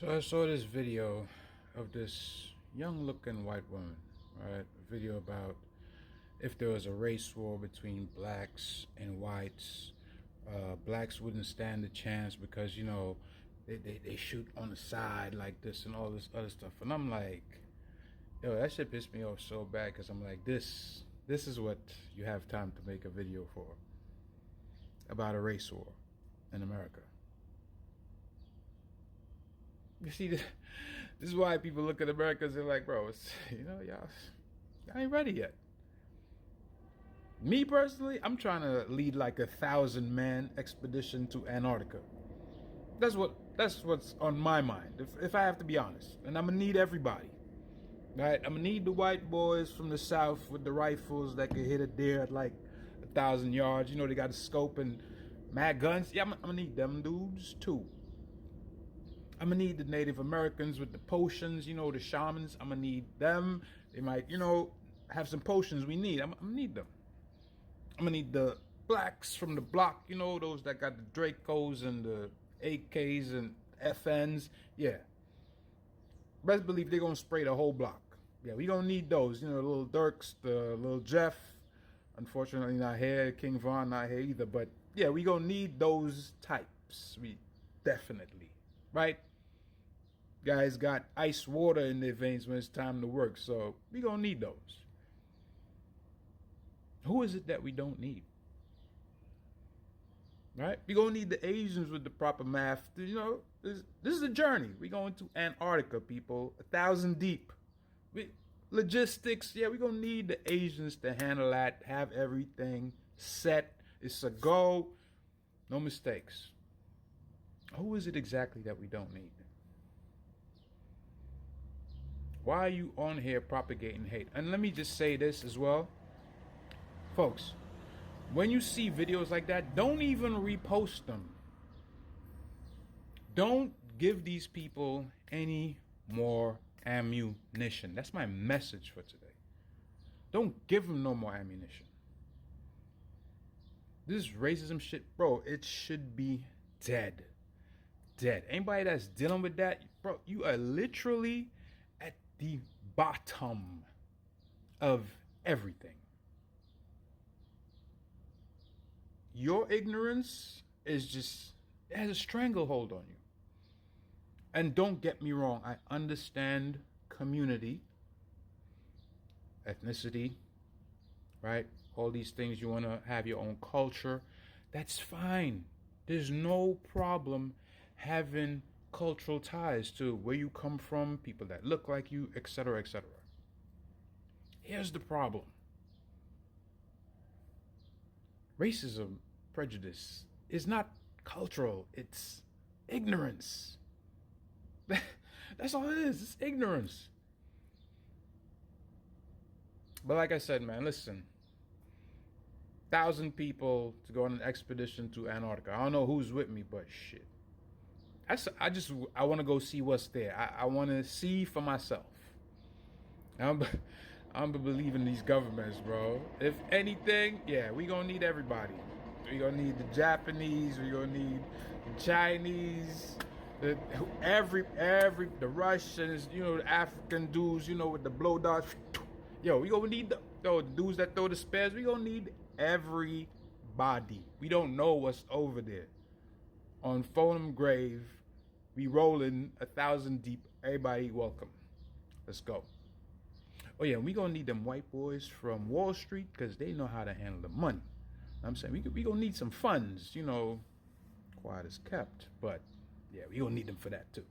So I saw this video of this young-looking white woman, right? A video about if there was a race war between blacks and whites, blacks wouldn't stand a chance because they shoot on the side like this and all this other stuff. And I'm like, yo, that shit pissed me off so bad because I'm like, this is what you have time to make a video for, about a race war in America. You see, this is why people look at America and they're like, bro, y'all ain't ready yet. Me personally, I'm trying to lead like 1,000-man expedition to Antarctica. That's what's on my mind, if I have to be honest. And I'm gonna need everybody. Right? I'm gonna need the white boys from the south with the rifles that can hit a deer at like 1,000 yards. You know, they got a scope and mad guns. Yeah, I'm gonna need them dudes too. I'm gonna need the Native Americans with the potions, the shamans. I'm gonna need them. They might, have some potions we need. I'm gonna need them. I'm gonna need the blacks from the block, those that got the Dracos and the AKs and FNs. Yeah. Best believe they're gonna spray the whole block. Yeah, we gonna need those. The little Dirks, the little Jeff. Unfortunately not here. King Von not here either. But yeah, we gonna need those types. We definitely. Right? Guys got ice water in their veins when it's time to work. So we gonna need those. Who is it that we don't need? Right? We gonna need the Asians with the proper math. This is a journey. We going to Antarctica, people. 1,000 deep. Logistics, yeah, we gonna need the Asians to handle that, have everything set. It's a go. No mistakes. Who is it exactly that we don't need? Why are you on here propagating hate? And let me just say this as well. Folks, when you see videos like that, don't even repost them. Don't give these people any more ammunition. That's my message for today. Don't give them no more ammunition. This racism shit, bro, it should be dead. Dead. Anybody that's dealing with that, bro, you are literally at the bottom of everything. Your ignorance is it has a stranglehold on you. And don't get me wrong, I understand community, ethnicity, right? All these things, you want to have your own culture. That's fine. There's no problem having cultural ties to where you come from, people that look like you, etc., etc. Here's the problem. Racism, prejudice is not cultural, it's ignorance. That's all it is. It's ignorance. But like I said, man, listen. 1,000 people to go on an expedition to Antarctica. I don't know who's with me, but shit. I want to go see what's there. I want to see for myself. I'm believing these governments, bro. If anything, yeah, we gonna need everybody. We gonna need the Japanese. We gonna need the Chinese. The Russians, the African dudes, with the blow darts. Yo, we gonna need the dudes that throw the spares. We gonna need everybody. We don't know what's over there. On Fonum Grave, we rolling 1,000 deep. Everybody welcome. Let's go. Oh yeah, we gonna need them white boys from Wall Street because they know how to handle the money. I'm saying we gonna need some funds, quiet as kept, but yeah, we gonna need them for that too.